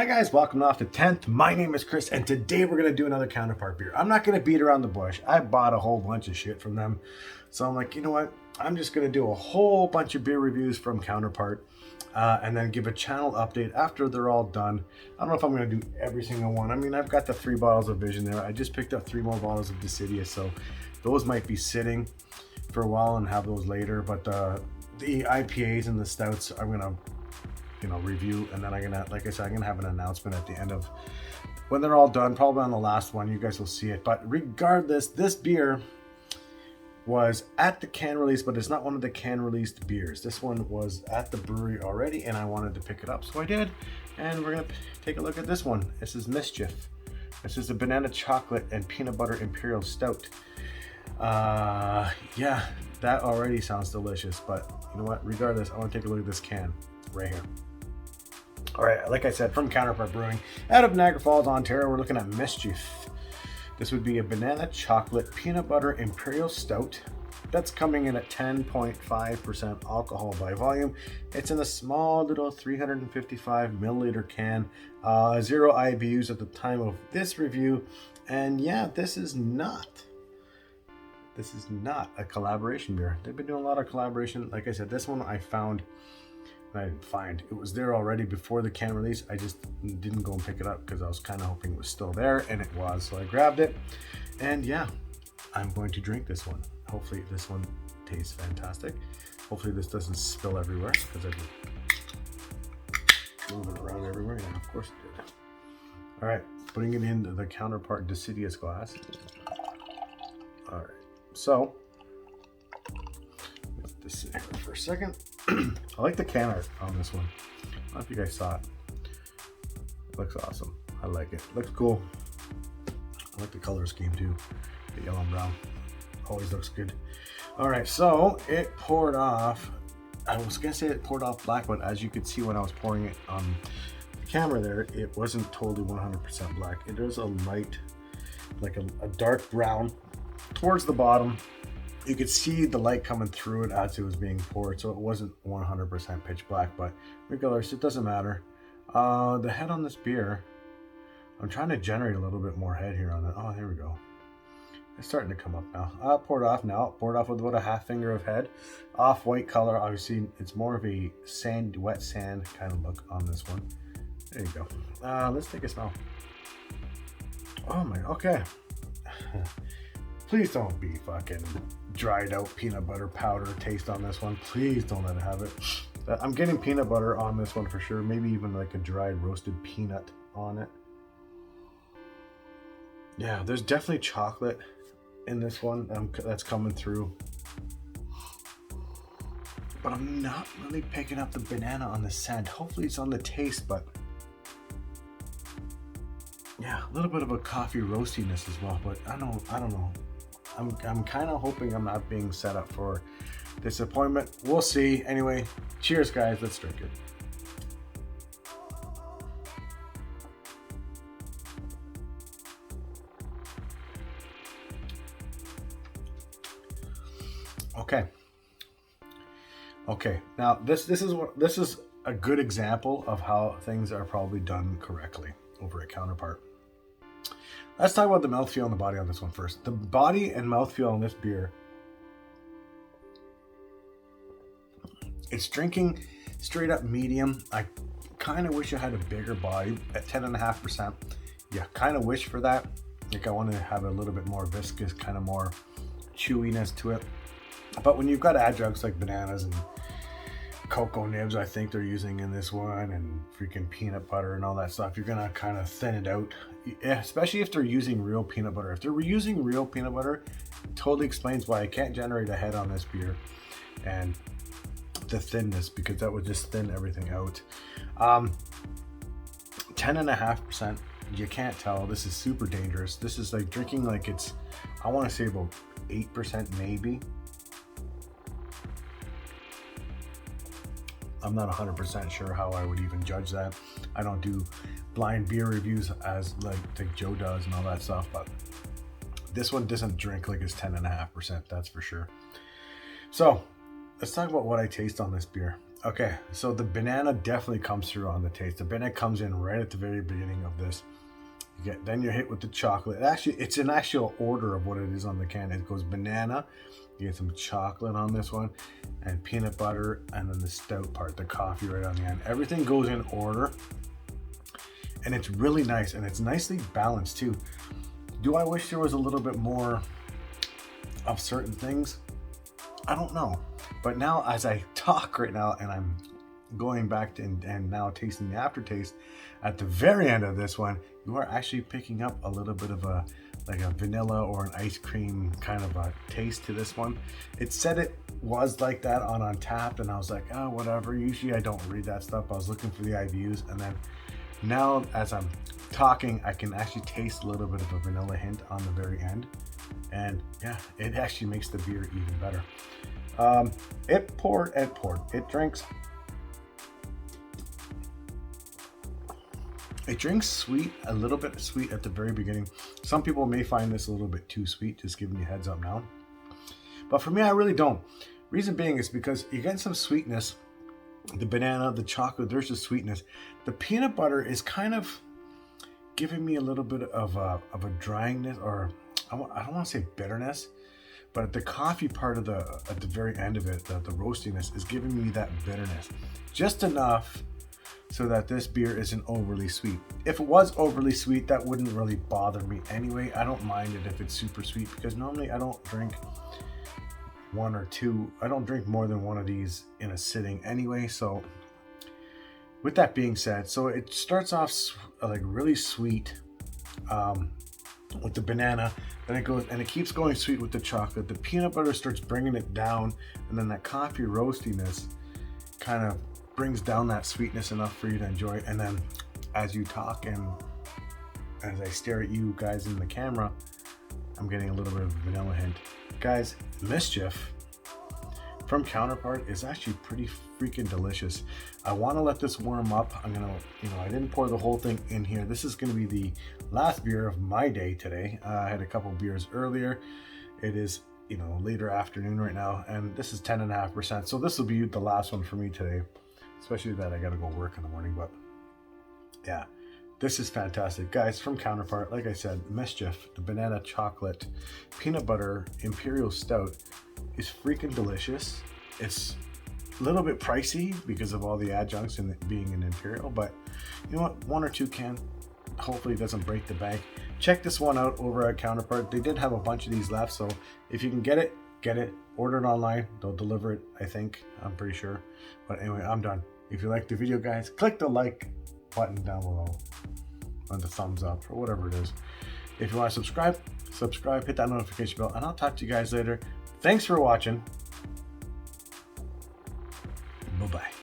Hi guys, welcome off to 10th. My name is Chris, and today we're gonna do another Counterpart beer. I'm not gonna beat around the bush. I bought a whole bunch of shit from them. So I'm like, you know what? I'm just gonna do a whole bunch of beer reviews from Counterpart and then give a channel update after they're all done. I don't know if I'm gonna do every single one. I mean, I've got the 3 bottles of Vision there. I just picked up 3 more bottles of Decidia, so those might be sitting for a while and have those later. But the IPAs and the stouts, I'm gonna review, and then I'm gonna, like I said, I'm gonna have an announcement at the end of when they're all done, probably on the last one. You guys will see it. But regardless, this beer was at the can release, but it's not one of the can released beers. This one was at the brewery already, and I wanted to pick it up, so I did. And we're gonna take a look at this one. This is Mischief. This is a banana chocolate and peanut butter imperial stout. Yeah, that already sounds delicious. But you know what? Regardless, I want to take a look at this can right here. All right, like I said, from Counterpart Brewing out of Niagara Falls, Ontario, we're looking at Mischief. This would be a banana chocolate peanut butter imperial stout. That's coming in at 10.5% alcohol by volume. It's in a small little 355 milliliter can. 0 IBUs at the time of this review. And yeah, this is not a collaboration beer. They've been doing a lot of collaboration. Like I said, this one I found. I didn't find it was there already before the can release. I just didn't go and pick it up because I was kind of hoping it was still there, and it was. So I grabbed it, and yeah, I'm going to drink this one. Hopefully this one tastes fantastic. Hopefully this doesn't spill everywhere because I move it around everywhere. Yeah, of course it did. All right, putting it into the Counterpart Decidious glass. All right, so let this sit here for a second. I like the can art on this one. I don't know if you guys saw it. It looks awesome. I like it. Looks cool. I like the color scheme too. The yellow and brown. Always looks good. Alright, so it poured off. I was gonna say it poured off black, but as you could see when I was pouring it on the camera there, it wasn't totally 100% black. It is a light, like a dark brown towards the bottom. You could see the light coming through it as it was being poured, so it wasn't 100% pitch black, but regardless, it doesn't matter. The head on this beer, I'm trying to generate a little bit more head here on it. Oh, here we go. It's starting to come up now. Poured off now. Poured off with about a half finger of head. Off-white color, obviously. It's more of a sand, wet sand kind of look on this one. There you go. Let's take a smell. Oh my, okay. Please don't be fucking dried out peanut butter powder taste on this one. Please don't let it have it. I'm getting peanut butter on this one for sure. Maybe even like a dried roasted peanut on it. Yeah, there's definitely chocolate in this one that's coming through. But I'm not really picking up the banana on the scent. Hopefully it's on the taste, but yeah, a little bit of a coffee roastiness as well. But I don't know. I'm kind of hoping I'm not being set up for disappointment. We'll see. Anyway, cheers, guys. Let's drink it. Okay. Now this is a good example of how things are probably done correctly over at Counterpart. Let's talk about the mouthfeel and the body on this one first. The body and mouthfeel on this beer, it's drinking straight up medium. I kind of wish I had a bigger body at 10.5%. Yeah, kind of wish for that. Like I want to have a little bit more viscous, kind of more chewiness to it. But when you've got adjuncts like bananas and cocoa nibs, I think they're using in this one, and freaking peanut butter and all that stuff, you're gonna kind of thin it out. Yeah, especially if they're using real peanut butter. If they're using real peanut butter, it totally explains why I can't generate a head on this beer and the thinness, because that would just thin everything out. 10.5%. You can't tell. This is super dangerous. This is like drinking like it's, I want to say about 8% maybe. I'm not 100% sure how I would even judge that. I don't do blind beer reviews as like Joe does and all that stuff, but this one doesn't drink like it's 10.5%, that's for sure. So let's talk about what I taste on this beer. Okay, so the banana definitely comes through on the taste. The banana comes in right at the very beginning of this. Then you're hit with the chocolate. Actually, it's an actual order of what it is on the can. It goes banana, you get some chocolate on this one, and peanut butter, and then the stout part, the coffee right on the end. Everything goes in order, and it's really nice, and it's nicely balanced too. Do I wish there was a little bit more of certain things? I don't know. But now as I talk right now, and I'm going back to and now tasting the aftertaste, at the very end of this one, you are actually picking up a little bit of a like a vanilla or an ice cream kind of a taste to this one. It said it was like that on Untapped, and I was like, oh, whatever. Usually I don't read that stuff. I was looking for the IBUs, and then now as I'm talking, I can actually taste a little bit of a vanilla hint on the very end. And yeah, it actually makes the beer even better. It drinks. It drinks sweet, a little bit sweet at the very beginning. Some people may find this a little bit too sweet, just giving you a heads up now. But for me, I really don't. Reason being is because you get some sweetness. The banana, the chocolate, there's just sweetness. The peanut butter is kind of giving me a little bit of a dryingness, or I don't want to say bitterness, but the coffee part of at the very end of it, the roastiness is giving me that bitterness. Just enough so that this beer isn't overly sweet. If it was overly sweet, that wouldn't really bother me anyway. I don't mind it if it's super sweet, because normally I don't drink one or two. I don't drink more than one of these in a sitting anyway. So with that being said, so it starts off like really sweet with the banana, then it goes and it keeps going sweet with the chocolate. The peanut butter starts bringing it down, and then that coffee roastiness kind of brings down that sweetness enough for you to enjoy it. And then as you talk and as I stare at you guys in the camera, I'm getting a little bit of a vanilla hint. Guys, Mischief from Counterpart is actually pretty freaking delicious. I want to let this warm up. I'm gonna, I didn't pour the whole thing in here. This is gonna be the last beer of my day today. I had a couple beers earlier. It is, later afternoon right now, and this is 10.5%. So this will be the last one for me today, especially that I gotta go work in the morning. But yeah, this is fantastic, guys. From Counterpart, like I said, Mischief, the banana chocolate peanut butter imperial stout is freaking delicious. It's a little bit pricey because of all the adjuncts and it being an imperial, but you know what, 1 or 2 can hopefully doesn't break the bank. Check this one out over at Counterpart. They did have a bunch of these left, so if you can get it, order it online. They'll deliver it, I think, I'm pretty sure. But anyway, I'm done. If you liked the video, guys, click the like button down below, on the thumbs up or whatever it is. If you want to subscribe, hit that notification bell, and I'll talk to you guys later. Thanks for watching. Bye-bye.